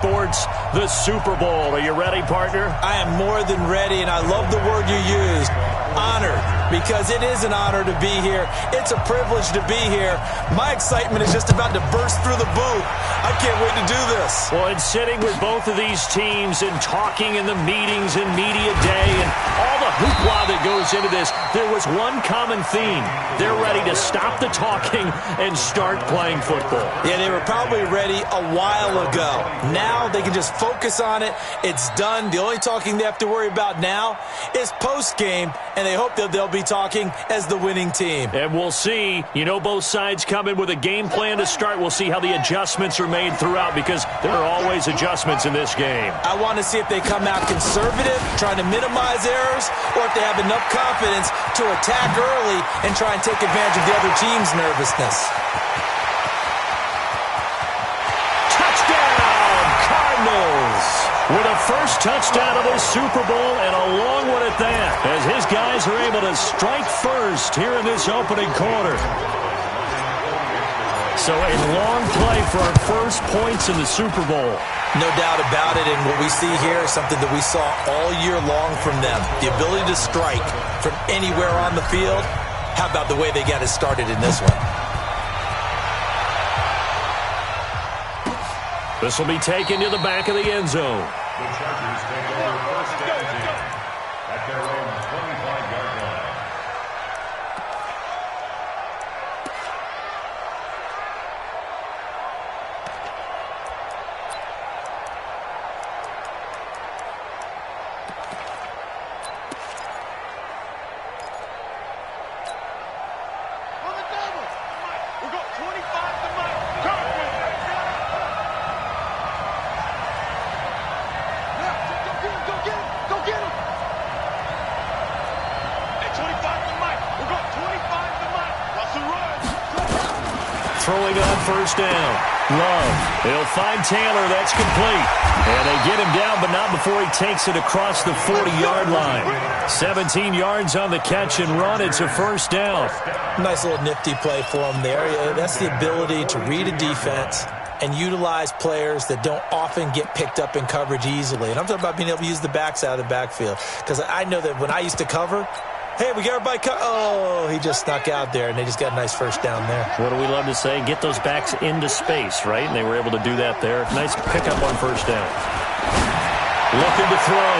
Sports, the Super Bowl. Are you ready, partner? I am more than ready, and I love the word you used, honored, because it is an honor to be here. It's a privilege to be here. My excitement is just about to burst through the booth. I can't wait to do this. Well, and sitting with both of these teams and talking in the meetings and media day and all the hoopla that goes into this, there was one common theme. They're ready to stop the talking and start playing football. Yeah, they were probably ready a while ago. Now they can just focus on it. It's done. The only talking they have to worry about now is post-game, and they hope that they'll be talking as the winning team. And we'll see. You know, both sides come in with a game plan to start. We'll see how the adjustments are made throughout, because there are always adjustments in this game. I want to see if they come out conservative, trying to minimize errors, or if they have enough confidence to attack early and try and take advantage of the other team's nervousness. Touchdown, Cardinals! With a first touchdown of this Super Bowl, and a long one at that, as his guys are able to strike first here in this opening quarter. So a long play for our first points in the Super Bowl. No doubt about it, and what we see here is something that we saw all year long from them. The ability to strike from anywhere on the field. How about the way they got it started in this one? This will be taken to the back of the end zone. The Chargers take over first and 10 at their own 25-yard line. On the double. We got 25 to Mike. Come on. Go get him. Go get him. Hey, 25 to Mike. We got 25 to Mike. Russell run. Throwing on first down. Love. They'll find Taylor. That's complete. And they get him down, but not before he takes it across the 40-yard line. 17 yards on the catch and run. It's a first down. Nice little nifty play for them there. That's the ability to read a defense and utilize players that don't often get picked up in coverage easily. And I'm talking about being able to use the backs out of the backfield. Because I know that when I used to cover, hey, we got everybody oh, he just snuck out there, and they just got a nice first down there. What do we love to say? Get those backs into space, right? And they were able to do that there. Nice pickup on first down. Looking to throw.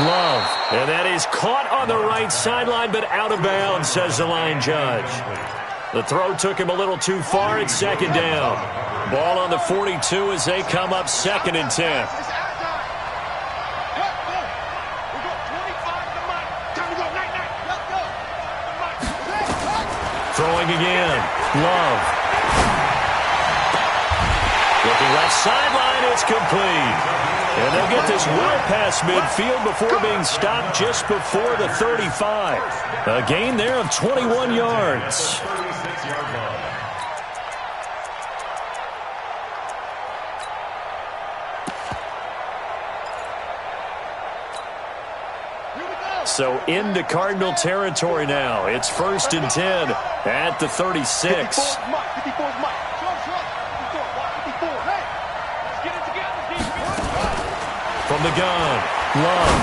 Love. And that is caught on the right sideline, but out of bounds, says the line judge. The throw took him a little too far. It's second down. Ball on the 42 as they come up second and 10. It's our time. We got 25 to Mike. Time to go. Night. Let's go. Throwing again. Love. Looking left sideline. It's complete. And they'll get this well past midfield before being stopped just before the 35. A gain there of 21 yards. 36-yard line. So into Cardinal territory now. It's first and 10 at the 36. 54's Mike. 54's Mike. Slow. 54. Hey, let's get it together, defense. From the gun, Love.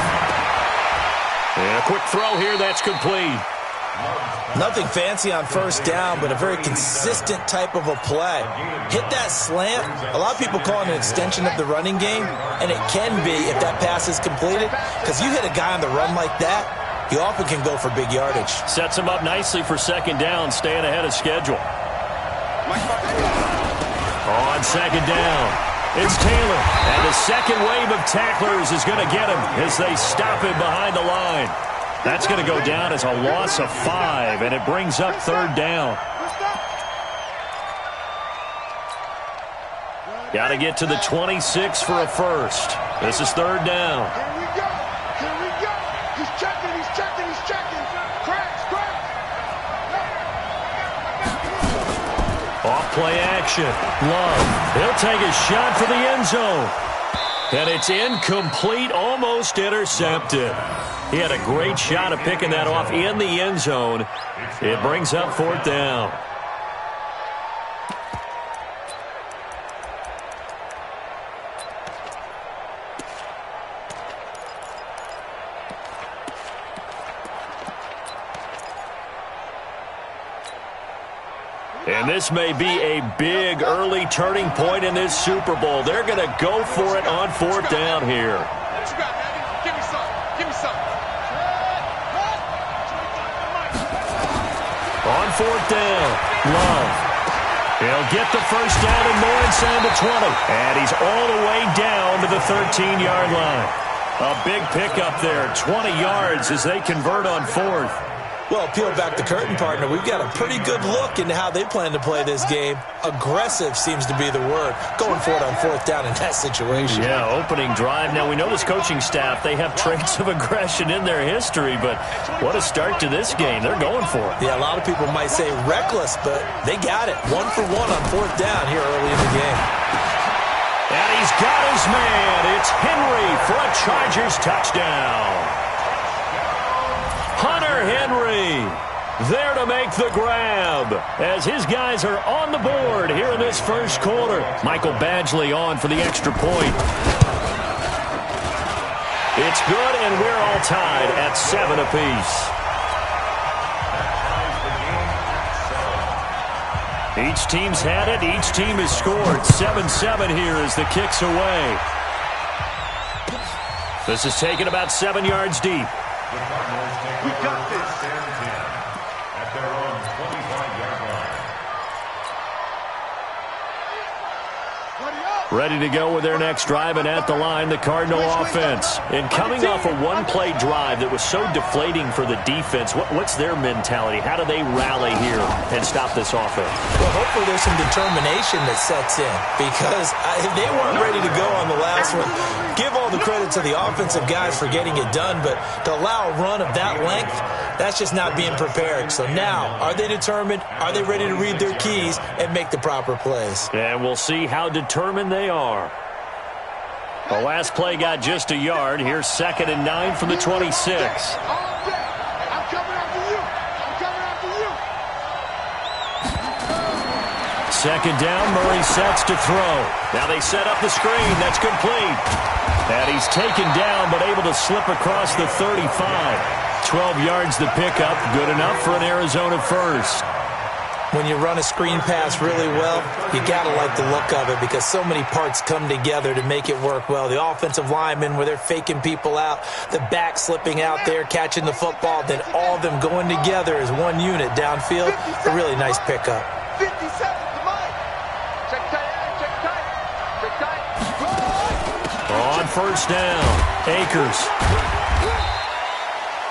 And a quick throw here, that's complete. Nothing fancy on first down, but a very consistent type of a play. Hit that slant. A lot of people call it an extension of the running game, and it can be if that pass is completed, because you hit a guy on the run like that, you often can go for big yardage. Sets him up nicely for second down, staying ahead of schedule. On second down, it's Taylor, and the second wave of tacklers is going to get him as they stop him behind the line. That's going to go down as a loss of 5, and it brings up third down. Got to get to the 26 for a first. This is third down. Here we go. He's checking. Cracks. Off play action. Love. He'll take a shot for the end zone. And it's incomplete, almost intercepted. He had a great shot of picking that off in the end zone. It brings up fourth down. And this may be a big early turning point in this Super Bowl. They're going to go for it on fourth down here. What you got, Daddy? Give me some. Give me some. On fourth down, Love. He'll get the first down and more inside the 20. And he's all the way down to the 13-yard line. A big pickup there, 20 yards as they convert on fourth. Well, peel back the curtain, partner. We've got a pretty good look into how they plan to play this game. Aggressive seems to be the word. Going for it on fourth down in that situation. Yeah, opening drive. Now, we know this coaching staff, they have traits of aggression in their history, but what a start to this game. They're going for it. Yeah, a lot of people might say reckless, but they got it. 1 for 1 on fourth down here early in the game. And he's got his man. It's Henry for a Chargers touchdown. Hunter Henry there to make the grab as his guys are on the board here in this first quarter. Michael Badgley on for the extra point. It's good, and we're all tied at 7 apiece. Each team's had it. Each team has scored. 7-7 here as the kick's away. This is taken about 7 yards deep. We got this. At their own 25-yard line. Ready to go with their next drive, and at the line, the Cardinal offense. And coming off a one-play drive that was so deflating for the defense, what's their mentality? How do they rally here and stop this offense? Well, hopefully there's some determination that sets in because they weren't ready to go on the last one. Give all the credit to the offensive guys for getting it done, but to allow a run of that length, that's just not being prepared. So now, are they determined? Are they ready to read their keys and make the proper plays? And we'll see how determined they are. The last play got just a yard. Here's 2nd and 9 from the 26. I'm coming after you. I'm coming after you. Second down, Murray sets to throw. Now they set up the screen. That's complete. And he's taken down, but able to slip across the 35. 12 yards the pickup. Good enough for an Arizona first. When you run a screen pass really well, you got to like the look of it because so many parts come together to make it work well. The offensive linemen, where they're faking people out, the back slipping out there, catching the football, then all of them going together as one unit downfield. A really nice pickup. 50 seconds to mine. Check tight, check tight, check tight. On first down, Akers.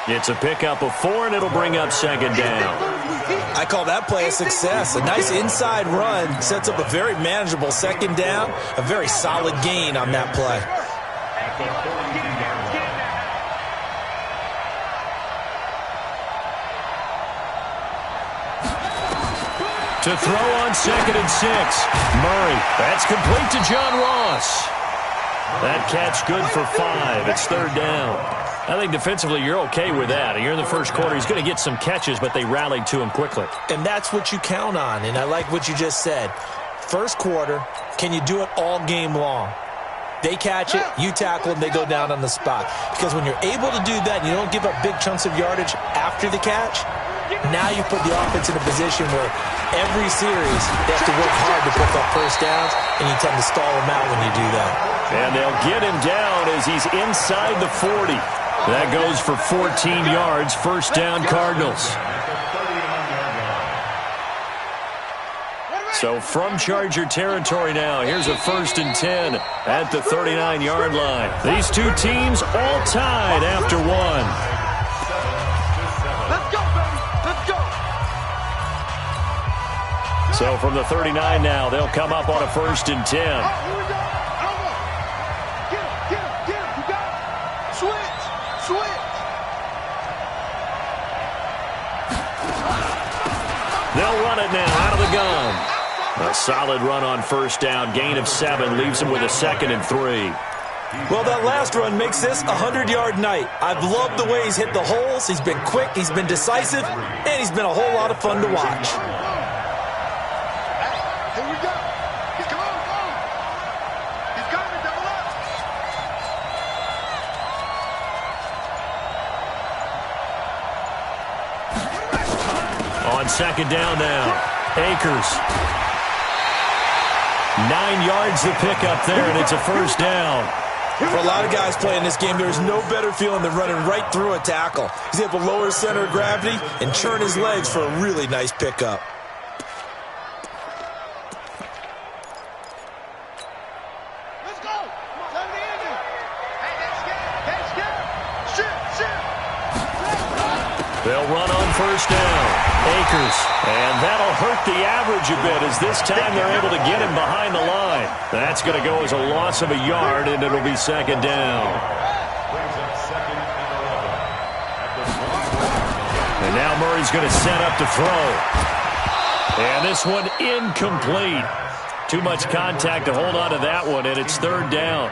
It's a pickup of 4, and it'll bring up 2nd down. I call that play a success. A nice inside run sets up a very manageable 2nd down. A very solid gain on that play. To throw on 2nd and 6. Murray. That's complete to John Ross. That catch good for 5. It's 3rd down. I think defensively you're okay with that. You're in the first quarter. He's going to get some catches, but they rallied to him quickly. And that's what you count on, and I like what you just said. First quarter, can you do it all game long? They catch it, you tackle them, they go down on the spot. Because when you're able to do that and you don't give up big chunks of yardage after the catch, now you put the offense in a position where every series they have to work hard to pick up first downs, and you tend to stall them out when you do that. And they'll get him down as he's inside the 40. That goes for 14 yards. First down, Cardinals. So from Charger territory now, here's a 1st and 10 at the 39-yard line. These two teams all tied after 1. Let's go, baby. Let's go. So from the 39 now, they'll come up on a 1st and 10. Here we go. Get him. You got it. Switch. They'll run it now out of the gun. A solid run on first down. Gain of 7 leaves him with a 2nd and 3. Well, that last run makes this a 100-yard night. I've loved the way he's hit the holes. He's been quick, he's been decisive, and he's been a whole lot of fun to watch. Here we go. He's coming. He's coming. Double up. On 2nd down now. Akers. 9 yards to pick up there, and it's a first down. For a lot of guys playing this game, there's no better feeling than running right through a tackle. He's able to lower his center of gravity and churn his legs for a really nice pickup. Let's go. Time to end it. Hey, that's good. Shoot. They'll run on first down. Akers. And that'll hurt the average a bit as this time they're able to get him behind the line. That's going to go as a loss of a yard, and it'll be second down. And now Murray's going to set up to throw. And this one incomplete. Too much contact to hold on to that one, and it's third down.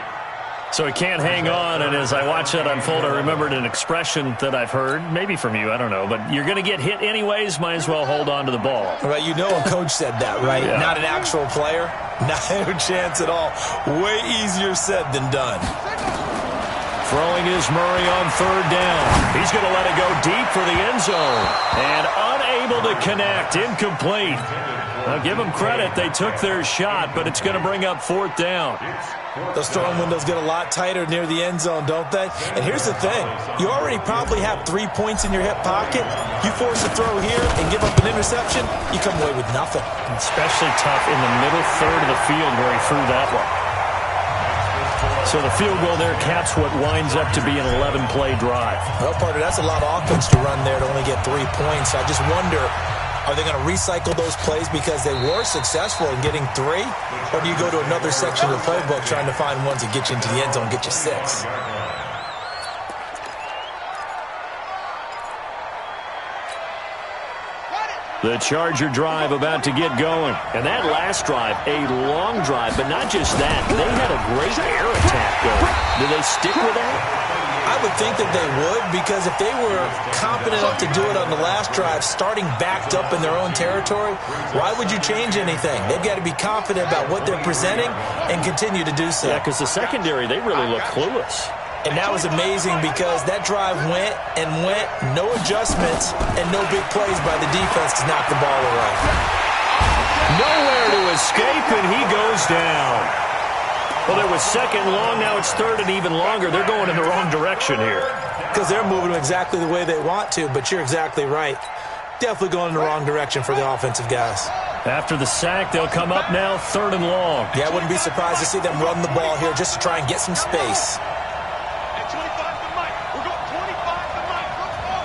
So he can't hang on, and as I watch that unfold, I remembered an expression that I've heard, maybe from you, I don't know, but you're going to get hit anyways, might as well hold on to the ball. Right, you know a coach said that, right? Yeah. Not an actual player. Not a chance at all. Way easier said than done. Throwing is Murray on third down. He's going to let it go deep for the end zone. And unable to connect, incomplete. Now give them credit, they took their shot, but it's going to bring up fourth down. Those throwing windows get a lot tighter near the end zone, don't they? And here's the thing. You already probably have 3 points in your hip pocket. You force a throw here and give up an interception, you come away with nothing. Especially tough in the middle third of the field where he threw that one. So the field goal there caps what winds up to be an 11-play drive. Well, partner, that's a lot of offense to run there to only get 3 points. I just wonder, are they going to recycle those plays because they were successful in getting 3? Or do you go to another section of the playbook trying to find ones that get you into the end zone, get you 6? The Charger drive about to get going. And that last drive, a long drive, but not just that. They had a great air attack going. Do they stick with that? I would think that they would, because if they were confident enough to do it on the last drive, starting backed up in their own territory, why would you change anything? They've got to be confident about what they're presenting and continue to do so. Yeah, because the secondary, they really look clueless. And that was amazing because that drive went and went, no adjustments, and no big plays by the defense to knock the ball away. Nowhere to escape, and he goes down. Well, there was second long, now it's third and even longer. They're going in the wrong direction here. Because they're moving exactly the way they want to, but you're exactly right. Definitely going in the wrong direction for the offensive guys. After the sack, they'll come up now third and long. Yeah, I wouldn't be surprised to see them run the ball here just to try and get some space. At 25 to Mike. We're going 25 to Mike. Let's go.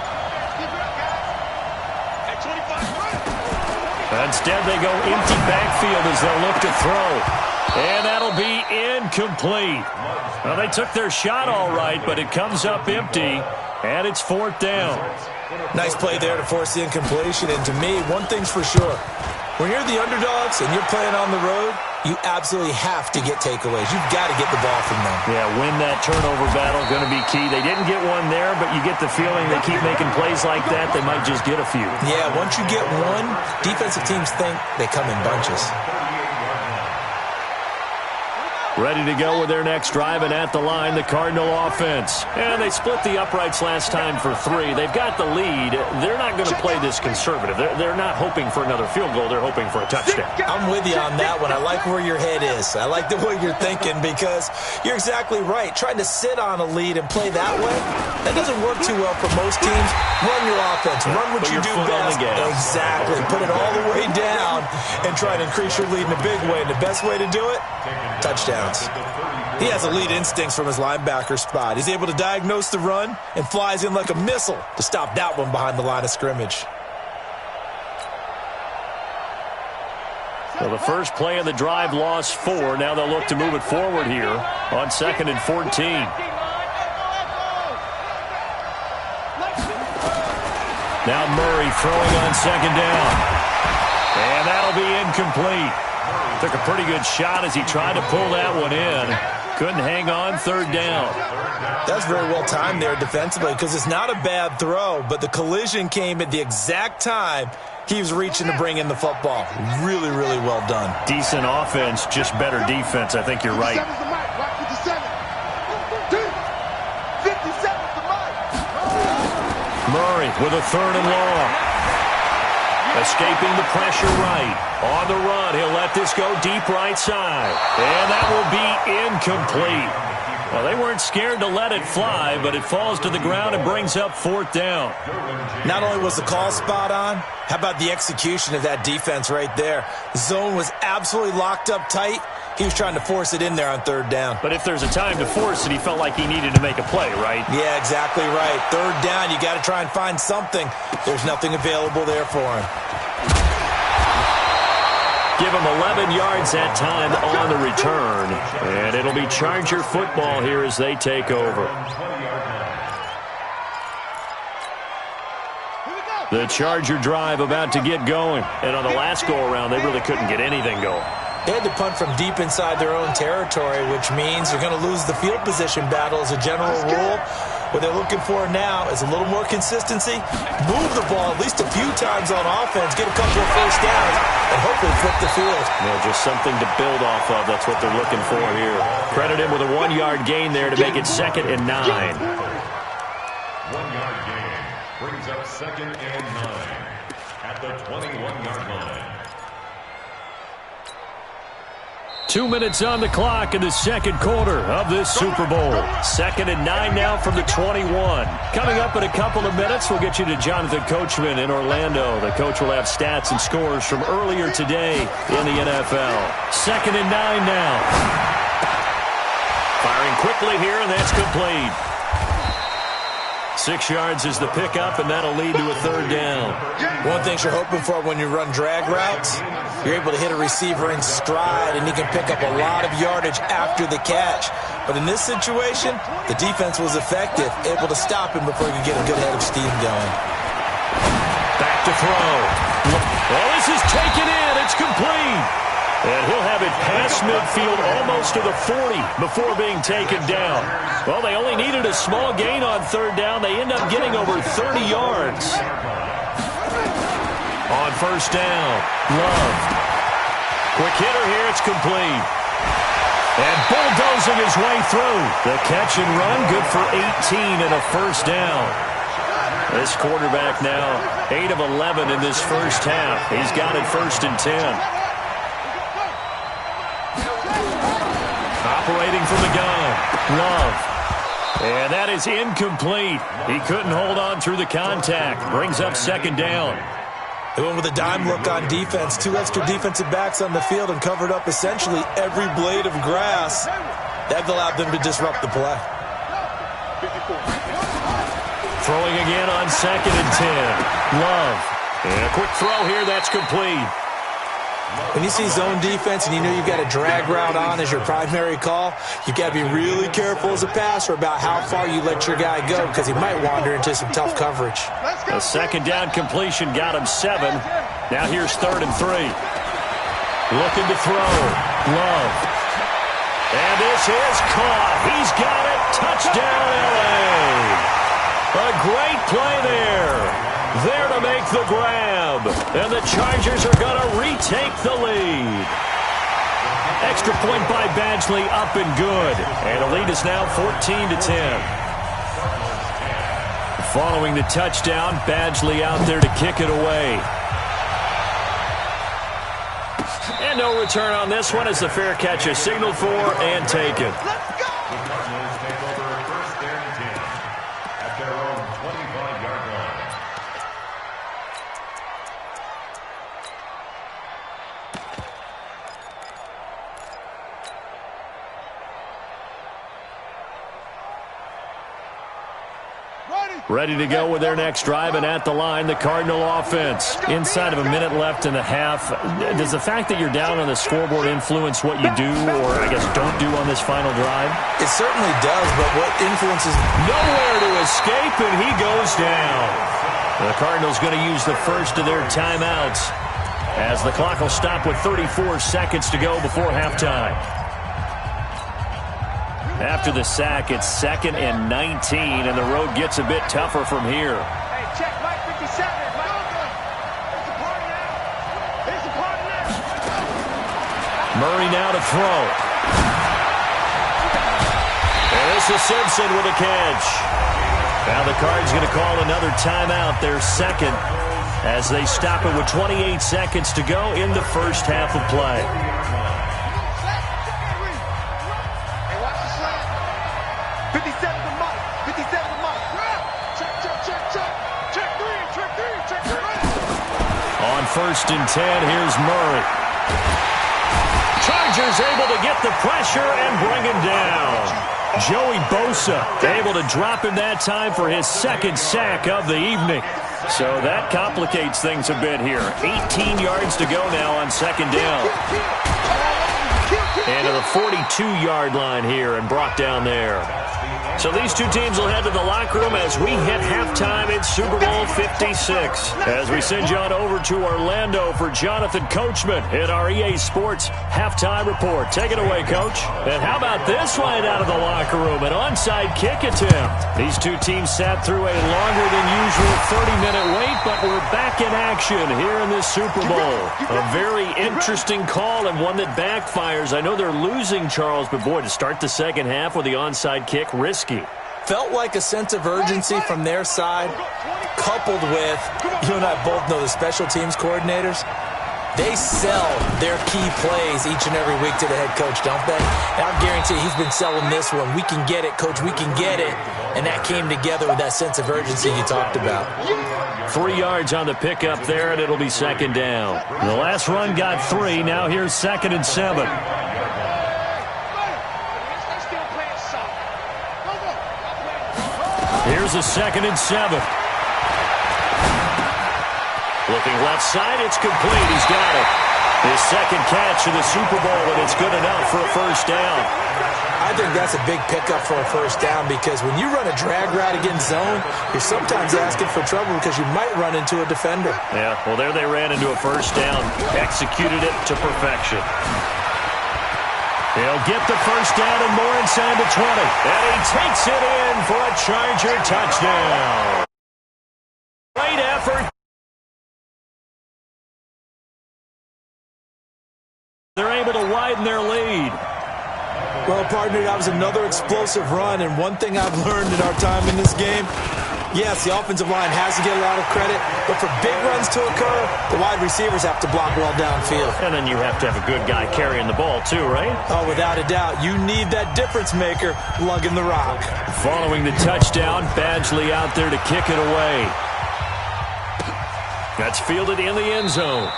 Keep it up, guys. At 25 to Mike. Instead, they go empty backfield as they'll look to throw. And that'll be incomplete. Well, they took their shot all right, but it comes up empty, and it's fourth down. Nice play there to force the incompletion. And to me, one thing's for sure. When you're the underdogs and you're playing on the road, you absolutely have to get takeaways. You've got to get the ball from them. Yeah, win that turnover battle, going to be key. They didn't get one there, but you get the feeling they keep making plays like that, they might just get a few. Yeah, once you get one, defensive teams think they come in bunches. Ready to go with their next drive, and at the line, the Cardinal offense. And they split the uprights last time for 3. They've got the lead. They're not going to play this conservative. They're not hoping for another field goal. They're hoping for a touchdown. I'm with you on that one. I like where your head is. I like the way you're thinking because you're exactly right. Trying to sit on a lead and play that way, that doesn't work too well for most teams. Run your offense. Run what you do best. Exactly. Put it all the way down and try to increase your lead in a big way. And the best way to do it, touchdowns. He has elite instincts from his linebacker spot. He's able to diagnose the run and flies in like a missile to stop that one behind the line of scrimmage. Well, the first play of the drive lost 4. Now they'll look to move it forward here on 2nd and 14. Now Murray throwing on 2nd down. And that'll be incomplete. Took a pretty good shot as he tried to pull that one in. Couldn't hang on, 3rd down. That's very well timed there defensively because it's not a bad throw, but the collision came at the exact time he was reaching to bring in the football. Really, really well done. Decent offense, just better defense. I think you're right. 57's the Mike. Watch 57. 57's the Mike. Murray with a 3rd and long. Escaping the pressure right. On the run, he'll let this go deep right side. And that will be incomplete. Well, they weren't scared to let it fly, but it falls to the ground and brings up 4th down. Not only was the call spot on, how about the execution of that defense right there? The zone was absolutely locked up tight. He was trying to force it in there on 3rd down. But if there's a time to force it, he felt like he needed to make a play, right? Yeah, exactly right. 3rd down, you got to try and find something. There's nothing available there for him. Give him 11 yards that time on the return. And it'll be Charger football here as they take over. The Charger drive about to get going. And on the last go-around, they really couldn't get anything going. They had to punt from deep inside their own territory, which means you're going to lose the field position battle as a general rule. What they're looking for now is a little more consistency, move the ball at least a few times on offense, get a couple of first downs, and hopefully flip the field. Yeah, just something to build off of. That's what they're looking for here. Credit him with a 1-yard gain there to make it 2nd and 9. 1-yard gain brings up 2nd and 9 at the 21-yard line. 2 minutes on the clock in the 2nd quarter of this Super Bowl. 2nd and 9 now from the 21. Coming up in a couple of minutes, we'll get you to Jonathan Coachman in Orlando. The coach will have stats and scores from earlier today in the NFL. 2nd and 9 now. Firing quickly here, and that's complete. 6 yards is the pickup, and that'll lead to a 3rd down. One thing you're hoping for when you run drag routes, you're able to hit a receiver in stride, and he can pick up a lot of yardage after the catch. But in this situation, the defense was effective, able to stop him before he could get a good head of steam going. Back to throw. Well, this is taken in. It's complete. And he'll have it past midfield almost to the 40 before being taken down. Well, they only needed a small gain on 3rd down. They end up getting over 30 yards. On 1st down, Love. Quick hitter here. It's complete. And bulldozing his way through. The catch and run, good for 18 and a 1st down. This quarterback now, 8 of 11 in this first half. He's got it 1st and 10. Operating from the gun, Love. And that is incomplete. He couldn't hold on through the contact. Brings up 2nd down. They went with a dime look on defense. 2 extra defensive backs on the field and covered up essentially every blade of grass. That allowed them to disrupt the play. Throwing again on 2nd and 10. Love. And a quick throw here. That's complete. When you see zone defense and you know you've got a drag route on as your primary call, you've got to be really careful as a passer about how far you let your guy go because he might wander into some tough coverage. A 2nd down completion got him 7. Now here's 3rd and 3. Looking to throw. Love. And this is caught. He's got it. Touchdown, L.A. A great play there. There to make the grab. And the Chargers are going to retake the lead. Extra point by Badgley up and good. And the lead is now 14-10. Following the touchdown, Badgley out there to kick it away. And no return on this one as the fair catch is signaled for and taken. Ready to go with their next drive, and at the line, the Cardinal offense. Inside of a minute left in the half, does the fact that you're down on the scoreboard influence what you do, or I guess don't do on this final drive? It certainly does, but what influences... Nowhere to escape, and he goes down. The Cardinals going to use the first of their timeouts as the clock will stop with 34 seconds to go before halftime. After the sack, it's 2nd and 19, and the road gets a bit tougher from here. Hey, check Mike 57. It's a party now. It's a party now. Murray now to throw. And this is Simpson with a catch. Now the Cards going to call another timeout, their 2nd. as they stop it with 28 seconds to go in the first half of play. On 1st and 10, here's Murray. Chargers able to get the pressure and bring him down. Joey Bosa able to drop him that time for his second sack of the evening. So that complicates things a bit here. 18 yards to go now on 2nd down. And to the 42-yard line here and brought down there. So these two teams will head to the locker room as we hit halftime in Super Bowl 56. As we send you on over to Orlando for Jonathan Coachman in our EA Sports Halftime Report. Take it away, Coach. And how about this one out of the locker room? An onside kick attempt. These two teams sat through a longer than usual 30-minute wait, but we're back in action here in this Super Bowl. A very interesting call and one that backfires. I know they're losing, Charles, but boy, to start the second half with the onside kick, risky. Felt like a sense of urgency from their side, coupled with, you and I both know the special teams coordinators, they sell their key plays each and every week to the head coach, don't they? And I guarantee he's been selling this one. We can get it, coach, we can get it. And that came together with that sense of urgency you talked about. 3 yards on the pickup there, and it'll be 2nd down. The last run got 3. Now here's 2nd and 7. Here's a 2nd and 7. Looking left side, it's complete. He's got it. His second catch of the Super Bowl, and it's good enough for a 1st down. I think that's a big pickup for a 1st down because when you run a drag route against zone, you're sometimes asking for trouble because you might run into a defender. Yeah, well, there they ran into a 1st down, executed it to perfection. He'll get the 1st down and more inside the 20. And he takes it in for a Charger touchdown. Great effort. They're able to widen their lead. Well, partner, that was another explosive run, and one thing I've learned in our time in this game, yes, the offensive line has to get a lot of credit, but for big runs to occur, the wide receivers have to block well downfield. And then you have to have a good guy carrying the ball too, right? Oh, without a doubt. You need that difference maker lugging the rock. Following the touchdown, Badgley out there to kick it away. That's fielded in the end zone.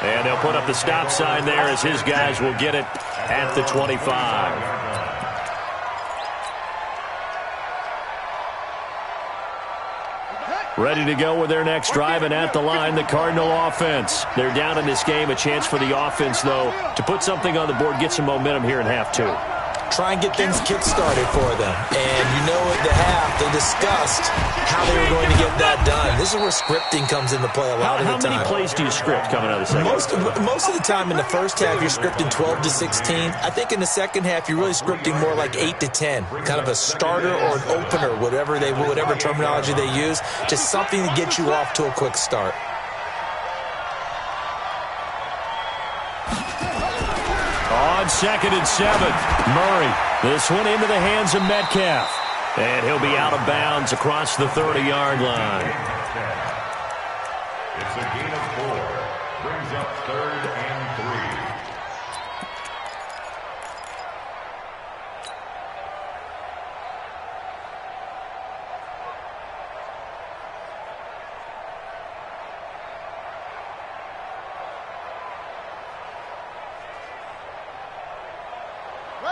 And they'll put up the stop sign there as his guys will get it at the 25. Ready to go with their next drive, and at the line, the Cardinal offense. They're down in this game. A chance for the offense, though, to put something on the board, get some momentum here in half 2. Try and get things kick-started for them. And you know at the half, they discussed how they were going to get that done. This is where scripting comes into play a lot of the time. How many plays do you script coming out of the second? Most of the time in the first half, you're scripting 12 to 16. I think in the second half, you're really scripting more like 8 to 10. Kind of a starter or an opener, whatever terminology they use. Just something to get you off to a quick start. On 2nd and 7, Murray. This one into the hands of Metcalf. And he'll be out of bounds across the 30-yard line. It's a gain of 4. Brings up 3rd and 3.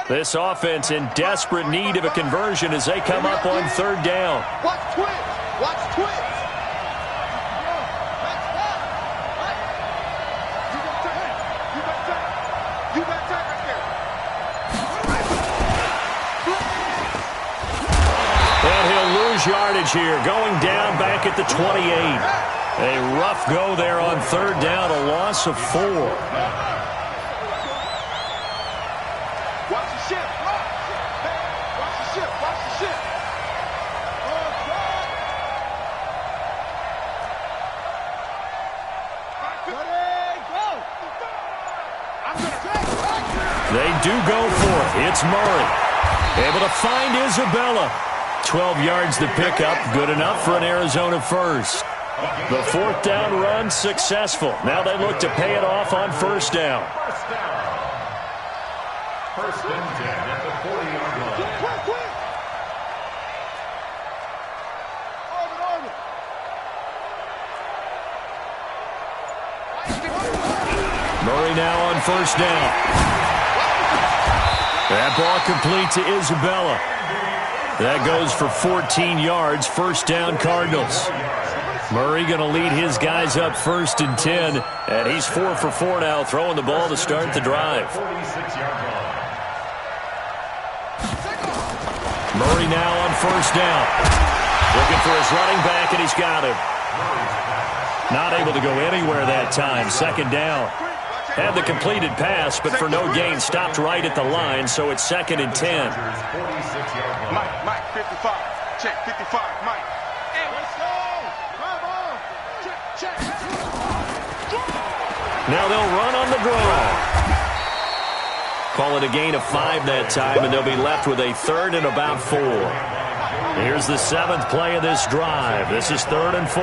This offense in desperate need of a conversion as they come up on 3rd down. Watch twins. Watch twins. You got time right there. And he'll lose yardage here, going down back at the 28. A rough go there on 3rd down, a loss of 4. They do go for it. It's Murray. Able to find Isabella. 12 yards to pick up. Good enough for an Arizona 1st. The fourth down run successful. Now they look to pay it off on first down. First and 10 at the 40-yard line. Murray now on first down. That ball complete to Isabella. That goes for 14 yards. First down, Cardinals. Murray going to lead his guys up first and 10. And he's 4 for 4 now, throwing the ball to start the drive. Murray now on first down. Looking for his running back, and he's got him. Not able to go anywhere that time. Second down. Had the completed pass, but for no gain, stopped right at the line, so it's second and 10. Mike, 55. Check, 55, Mike. Hey, let's go. Come on. Check. Now they'll run on the draw. Call it a gain of 5 that time, and they'll be left with a third and about 4. Here's the 7th play of this drive. This is 3rd and 4.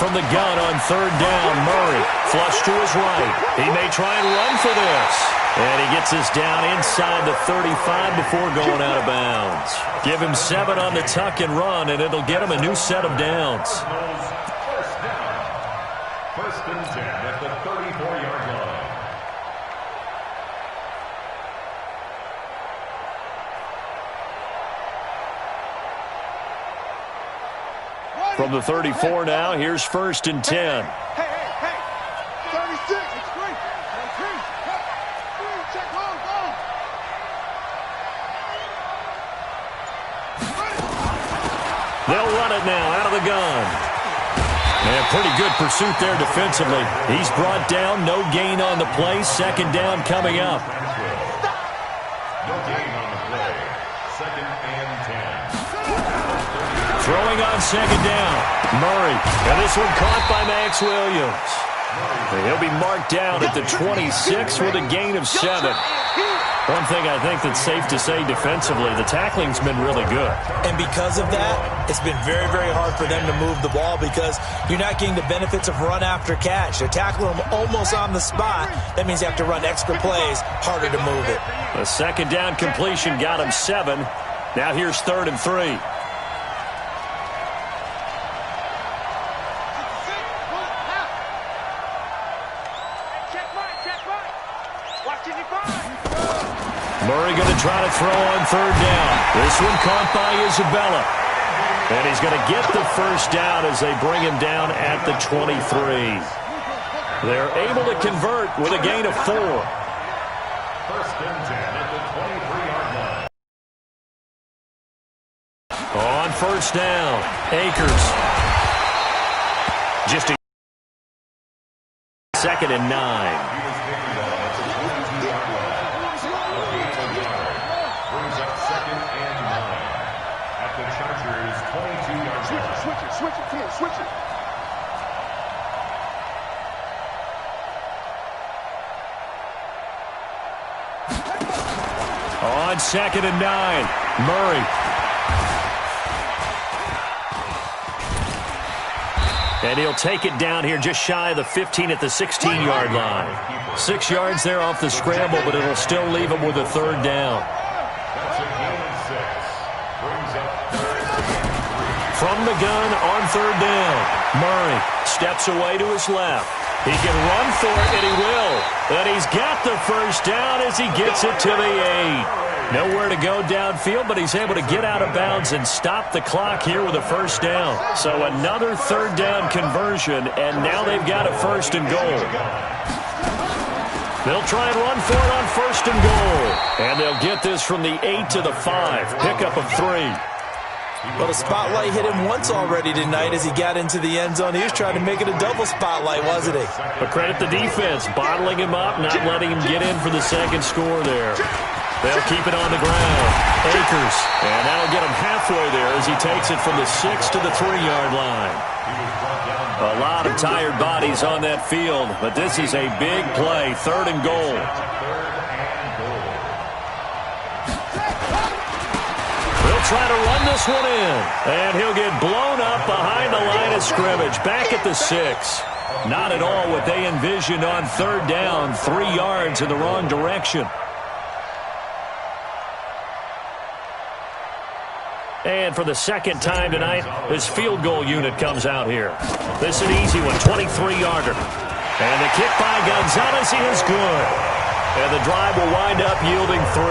From the gun on third down, Murray flush to his right. He may try and run for this. And he gets us down inside the 35 before going out of bounds. Give him 7 on the tuck and run, and it'll get him a new set of downs. First and 10 at the 34-yard line. From the 34 now, here's first and 10. Hey. 36, it's free. Check, go. They'll run it now out of the gun. And pretty good pursuit there defensively. He's brought down, no gain on the play. Second down coming up. No gain on the play. Second and 10. Throwing on second down. Murray. And this one caught by Max Williams. And he'll be marked down at the 26 with a gain of 7. One thing I think that's safe to say defensively, the tackling's been really good. And because of that, it's been very, very hard for them to move the ball because you're not getting the benefits of run after catch. They're tackling them almost on the spot. That means you have to run extra plays, harder to move it. A second down completion got him 7. Now here's 3rd and 3. Murray going to try to throw on third down. This one caught by Isabella. And he's going to get the first down as they bring him down at the 23. They're able to convert with a gain of 4. First and 10 at the 23-yard line. On first down, Akers. Just a second and 9. Switch it. On second and 9, Murray. And he'll take it down here just shy of the 15 at the 16-yard line. 6 yards there off the scramble, but it'll still leave him with a third down. From the gun on third down, Murray steps away to his left. He can run for it, and he will. And he's got the first down as he gets it to the 8. Nowhere to go downfield, but he's able to get out of bounds and stop the clock here with a first down. So another third down conversion, and now they've got a first and goal. They'll try and run for it on first and goal. And they'll get this from the 8 to the 5. Pickup of 3. Well, the spotlight hit him once already tonight as he got into the end zone. He was trying to make it a double spotlight, wasn't he? But credit the defense, bottling him up, not letting him get in for the second score there. They'll keep it on the ground. Akers. And that'll get him halfway there as he takes it from the 6 to the 3-yard line. A lot of tired bodies on that field, but this is a big play, 3rd and goal. They'll try to run this one in, and he'll get blown up behind the line of scrimmage, back at the 6. Not at all what they envisioned on 3rd down, 3 yards in the wrong direction. And for the second time tonight, his field goal unit comes out here. This is an easy one, 23-yarder. And the kick by Gonzalez is good. And the drive will wind up yielding 3.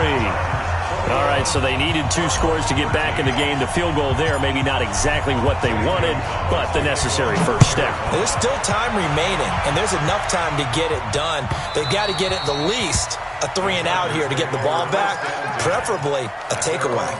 All right, so they needed 2 scores to get back in the game. The field goal there, maybe not exactly what they wanted, but the necessary first step. There's still time remaining, and there's enough time to get it done. They've got to get at the least a 3-and-out here to get the ball back, preferably a takeaway.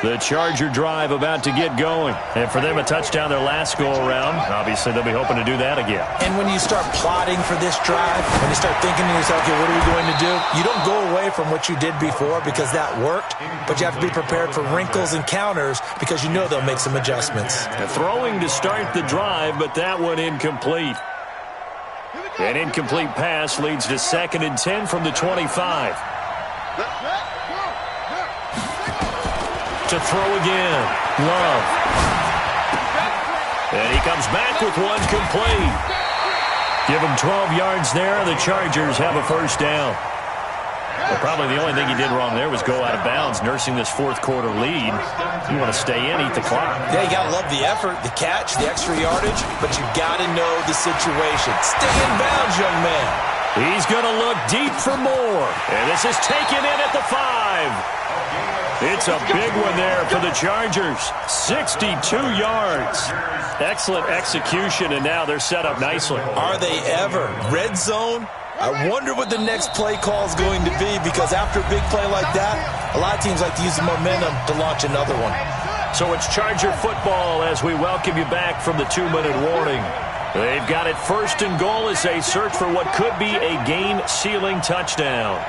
The Charger drive about to get going. And for them, a touchdown their last go-around. Obviously, they'll be hoping to do that again. And when you start plotting for this drive, when you start thinking to yourself, okay, what are we going to do? You don't go away from what you did before because that worked, but you have to be prepared for wrinkles and counters because you know they'll make some adjustments. Throwing to start the drive, but that one incomplete. An incomplete pass leads to 2nd and 10 from the 25. To throw again. Love. And he comes back with one complete. Give him 12 yards there. The Chargers have a first down. Well, probably the only thing he did wrong there was go out of bounds, nursing this 4th quarter lead. You want to stay in, eat the clock. Yeah, you got to love the effort, the catch, the extra yardage, but you got to know the situation. Stay in bounds, young man. He's going to look deep for more. And this is taken in at the 5. It's a big one there for the Chargers. 62 yards. Excellent execution, and now they're set up nicely. Are they ever? Red zone? I wonder what the next play call is going to be, because after a big play like that, a lot of teams like to use the momentum to launch another one. So it's Charger football as we welcome you back from the 2-minute warning. They've got it 1st and goal as they search for what could be a game-sealing touchdown.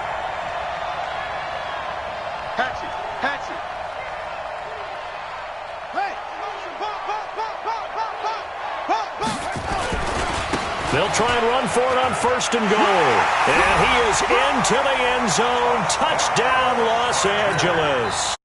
They'll try and run for it on 1st and goal. And he is into the end zone. Touchdown, Los Angeles.